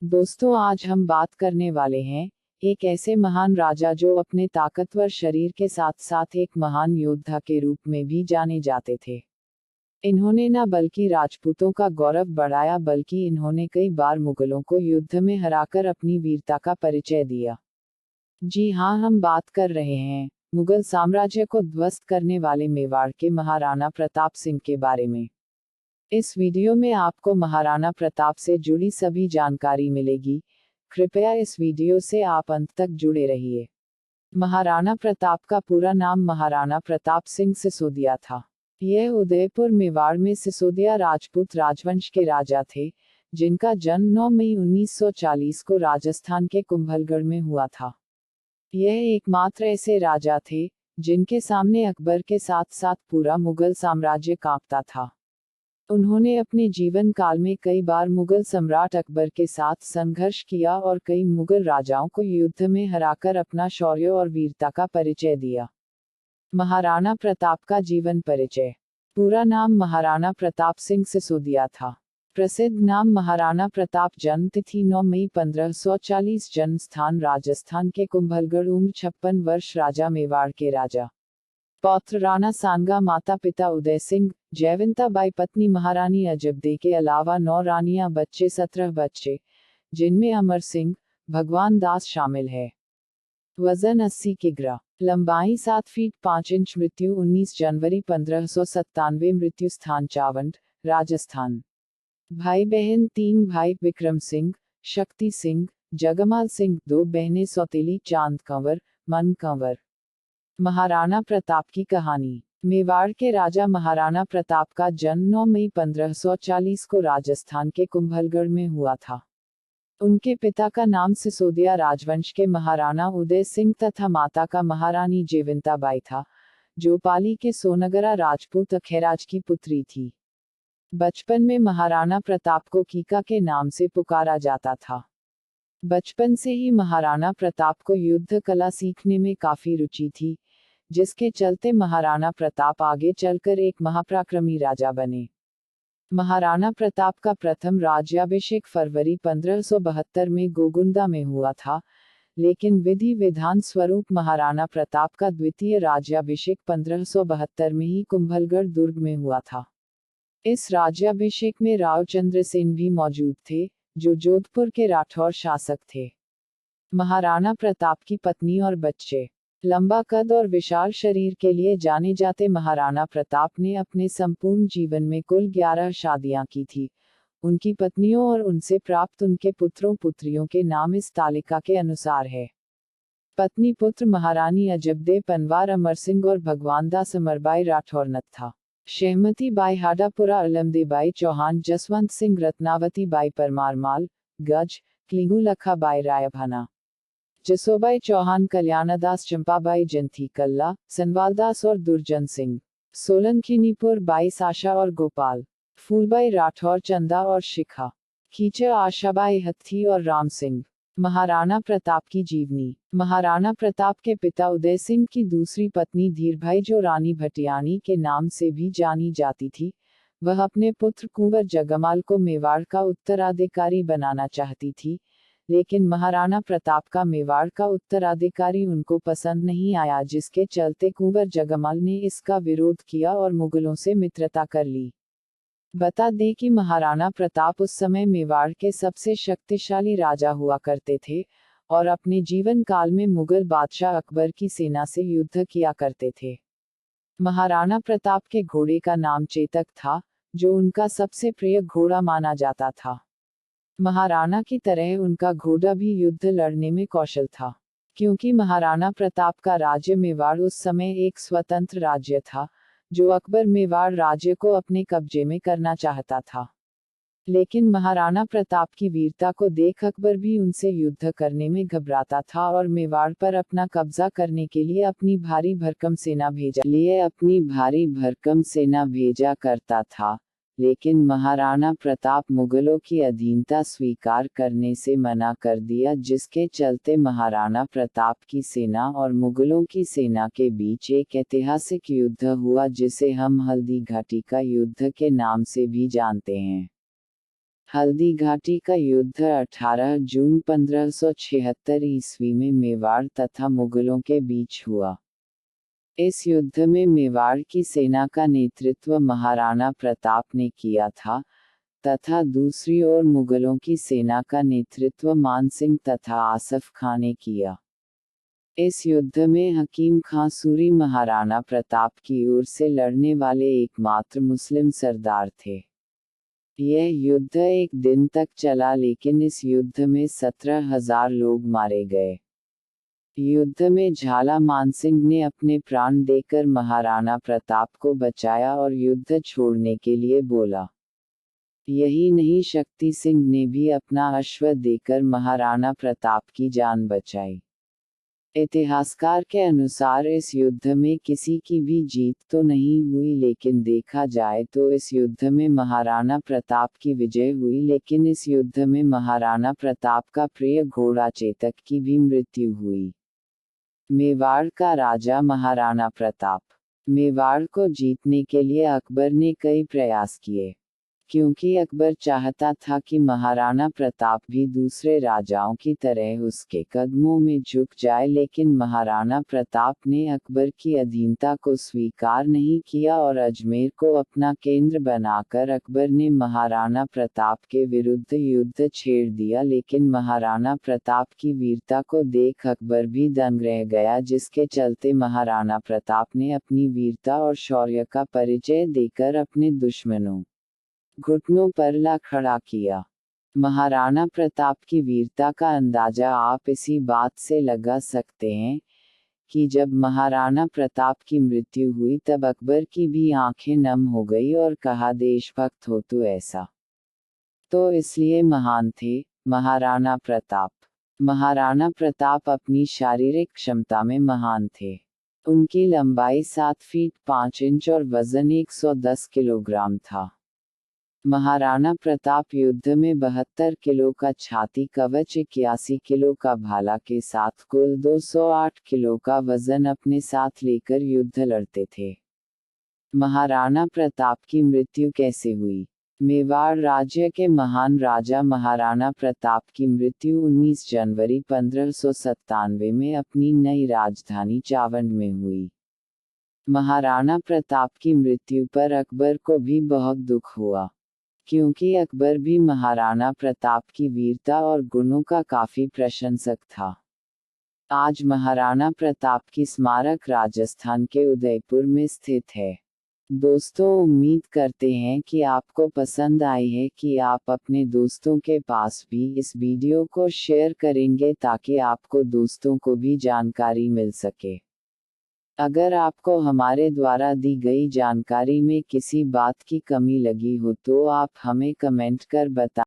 दोस्तों, आज हम बात करने वाले हैं एक ऐसे महान राजा जो अपने ताकतवर शरीर के साथ साथ एक महान योद्धा के रूप में भी जाने जाते थे। इन्होंने न बल्कि राजपूतों का गौरव बढ़ाया बल्कि इन्होंने कई बार मुगलों को युद्ध में हराकर अपनी वीरता का परिचय दिया। जी हाँ, हम बात कर रहे हैं मुगल साम्राज्य को ध्वस्त करने वाले मेवाड़ के महाराणा प्रताप सिंह के बारे में। इस वीडियो में आपको महाराणा प्रताप से जुड़ी सभी जानकारी मिलेगी। कृपया इस वीडियो से आप अंत तक जुड़े रहिए। महाराणा प्रताप का पूरा नाम महाराणा प्रताप सिंह सिसोदिया था। यह उदयपुर मेवाड़ में सिसोदिया राजपूत राजवंश के राजा थे, जिनका जन्म 9 मई 1940 को राजस्थान के कुंभलगढ़ में हुआ था। यह एकमात्र ऐसे राजा थे जिनके सामने अकबर के साथ साथ पूरा मुगल साम्राज्य कांपता था। उन्होंने अपने जीवन काल में कई बार मुगल सम्राट अकबर के साथ संघर्ष किया और कई मुगल राजाओं को युद्ध में हराकर अपना शौर्य और वीरता का परिचय दिया। महाराणा प्रताप का जीवन परिचय। पूरा नाम महाराणा प्रताप सिंह सिसोदिया था। प्रसिद्ध नाम महाराणा प्रताप। जन्म तिथि 9 मई 1540। जन्म स्थान राजस्थान के कुंभलगढ़। उम्र 56 वर्ष। राजा मेवाड़ के राजा। पौत्र राणा सांगा। माता पिता उदय सिंह, जयवंता बाई। पत्नी महारानी अजबदे के अलावा 9 रानियां। बच्चे 17 बच्चे, जिनमें अमर सिंह, भगवान दास शामिल है। वजन 80 किग्रा। लंबाई 7 फीट 5 इंच। मृत्यु 19 जनवरी 1597। मृत्यु स्थान चावंड, राजस्थान। भाई बहन 3 भाई विक्रम सिंह, शक्ति सिंह, जगमाल सिंह। 2 बहनें सौतेली चांद कंवर, मन कंवर। महाराणा प्रताप की कहानी। मेवाड़ के राजा महाराणा प्रताप का जन्म 9 मई 1540 को राजस्थान के कुंभलगढ़ में हुआ था। उनके पिता का नाम सिसोदिया राजवंश के महाराणा उदय सिंह तथा माता का महारानी जयवंता बाई था, जो पाली के सोनगरा राजपूत अखेराज की पुत्री थी। बचपन में महाराणा प्रताप को कीका के नाम से पुकारा जाता था। बचपन से ही महाराणा प्रताप को युद्ध कला सीखने में काफी रुचि थी, जिसके चलते महाराणा प्रताप आगे चलकर एक महापराक्रमी राजा बने। महाराणा प्रताप का प्रथम राज्याभिषेक फरवरी 1572 में गोगुंदा में हुआ था, लेकिन विधि विधान स्वरूप महाराणा प्रताप का द्वितीय राज्याभिषेक 1572 में ही कुंभलगढ़ दुर्ग में हुआ था। इस राज्याभिषेक में राव चंद्रसेन भी मौजूद थे, जो जोधपुर के राठौर शासक थे। महाराणा प्रताप की पत्नी और बच्चे। लंबा कद और विशाल शरीर के लिए जाने जाते महाराणा प्रताप ने अपने संपूर्ण जीवन में कुल 11 शादियां की थी। उनकी पत्नियों और उनसे प्राप्त उनके पुत्रों पुत्रियों के नाम इस तालिका के अनुसार है। पत्नी पुत्र महारानी अजबदे पनवार अमर सिंह और भगवान दास अमरबाई राठौरनत था। शेहमती बाई हाडापुरा। अलमदे बाई चौहान। जसवंत सिंह। रत्नावती बाई परमारमाल, गज, क्लिंगू लखा बाई रायभाना। जसोबाई चौहान। कल्याणदास। चंपाबाई जंथी कल्ला, सनवालदास और दुर्जन सिंह। सोलंकीनीपुर बाई साशा और गोपाल। फूलबाई राठौर। चंदा और शिखा। खींचा आशाबाई हत्थी और राम सिंह। महाराणा प्रताप की जीवनी। महाराणा प्रताप के पिता उदय सिंह की दूसरी पत्नी धीरभाई, जो रानी भटियानी के नाम से भी जानी जाती थी, वह अपने पुत्र कुंवर जगमाल को मेवाड़ का उत्तराधिकारी बनाना चाहती थी, लेकिन महाराणा प्रताप का मेवाड़ का उत्तराधिकारी उनको पसंद नहीं आया, जिसके चलते कुंवर जगमाल ने इसका विरोध किया और मुगलों से मित्रता कर ली। बता दें कि महाराणा प्रताप उस समय मेवाड़ के सबसे शक्तिशाली राजा हुआ करते थे और अपने जीवन काल में मुगल बादशाह अकबर की सेना से युद्ध किया करते थे। महाराणा प्रताप के घोड़े का नाम चेतक था, जो उनका सबसे प्रिय घोड़ा माना जाता था। महाराणा की तरह उनका घोड़ा भी युद्ध लड़ने में कौशल था। क्योंकि महाराणा प्रताप का राज्य मेवाड़ उस समय एक स्वतंत्र राज्य था, जो अकबर मेवाड़ राज्य को अपने कब्जे में करना चाहता था। लेकिन महाराणा प्रताप की वीरता को देख अकबर भी उनसे युद्ध करने में घबराता था और मेवाड़ पर अपना कब्जा करने के लिए अपनी भारी भरकम सेना भेजा करता था। लेकिन महाराणा प्रताप मुगलों की अधीनता स्वीकार करने से मना कर दिया, जिसके चलते महाराणा प्रताप की सेना और मुगलों की सेना के बीच एक ऐतिहासिक युद्ध हुआ, जिसे हम हल्दी घाटी का युद्ध के नाम से भी जानते हैं। हल्दी घाटी का युद्ध 18 जून 1576 ईस्वी में मेवाड़ तथा मुगलों के बीच हुआ। इस युद्ध में मेवाड़ की सेना का नेतृत्व महाराणा प्रताप ने किया था, तथा दूसरी ओर मुगलों की सेना का नेतृत्व मानसिंह तथा आसफ खां ने किया। इस युद्ध में हकीम खां सूरी महाराणा प्रताप की ओर से लड़ने वाले एकमात्र मुस्लिम सरदार थे। यह युद्ध एक दिन तक चला, लेकिन इस युद्ध में 17,000 लोग मारे गए। युद्ध में झाला मानसिंह ने अपने प्राण देकर महाराणा प्रताप को बचाया और युद्ध छोड़ने के लिए बोला। यही नहीं, शक्ति सिंह ने भी अपना अश्व देकर महाराणा प्रताप की जान बचाई। इतिहासकार के अनुसार इस युद्ध में किसी की भी जीत तो नहीं हुई, लेकिन देखा जाए तो इस युद्ध में महाराणा प्रताप की विजय हुई। लेकिन इस युद्ध में महाराणा प्रताप का प्रिय घोड़ा चेतक की भी मृत्यु हुई। मेवाड़ का राजा महाराणा प्रताप। मेवाड़ को जीतने के लिए अकबर ने कई प्रयास किए, क्योंकि अकबर चाहता था कि महाराणा प्रताप भी दूसरे राजाओं की तरह उसके कदमों में झुक जाए, लेकिन महाराणा प्रताप ने अकबर की अधीनता को स्वीकार नहीं किया और अजमेर को अपना केंद्र बनाकर अकबर ने महाराणा प्रताप के विरुद्ध युद्ध छेड़ दिया। लेकिन महाराणा प्रताप की वीरता को देख अकबर भी दंग रह गया, जिसके चलते महाराणा प्रताप ने अपनी वीरता और शौर्य का परिचय देकर अपने दुश्मनों घुटनों पर ला खड़ा किया। महाराणा प्रताप की वीरता का अंदाजा आप इसी बात से लगा सकते हैं कि जब महाराणा प्रताप की मृत्यु हुई तब अकबर की भी आंखें नम हो गई और कहा, देशभक्त हो तो ऐसा तो इसलिए महान थे। महाराणा प्रताप। महाराणा प्रताप अपनी शारीरिक क्षमता में महान थे। उनकी लंबाई 7 फीट 5 इंच और वजन 110 किलोग्राम था। महाराणा प्रताप युद्ध में 72 किलो का छाती कवच, 81 किलो का भाला के साथ कुल 208 किलो का वजन अपने साथ लेकर युद्ध लड़ते थे। महाराणा प्रताप की मृत्यु कैसे हुई? मेवाड़ राज्य के महान राजा महाराणा प्रताप की मृत्यु 19 जनवरी 1597 में अपनी नई राजधानी चावंड में हुई। महाराणा प्रताप की मृत्यु पर अकबर को भी बहुत दुख हुआ, क्योंकि अकबर भी महाराणा प्रताप की वीरता और गुणों का काफी प्रशंसक था। आज महाराणा प्रताप की स्मारक राजस्थान के उदयपुर में स्थित है। दोस्तों, उम्मीद करते हैं कि आपको पसंद आई है कि आप अपने दोस्तों के पास भी इस वीडियो को शेयर करेंगे, ताकि आपको दोस्तों को भी जानकारी मिल सके। अगर आपको हमारे द्वारा दी गई जानकारी में किसी बात की कमी लगी हो तो आप हमें कमेंट कर बता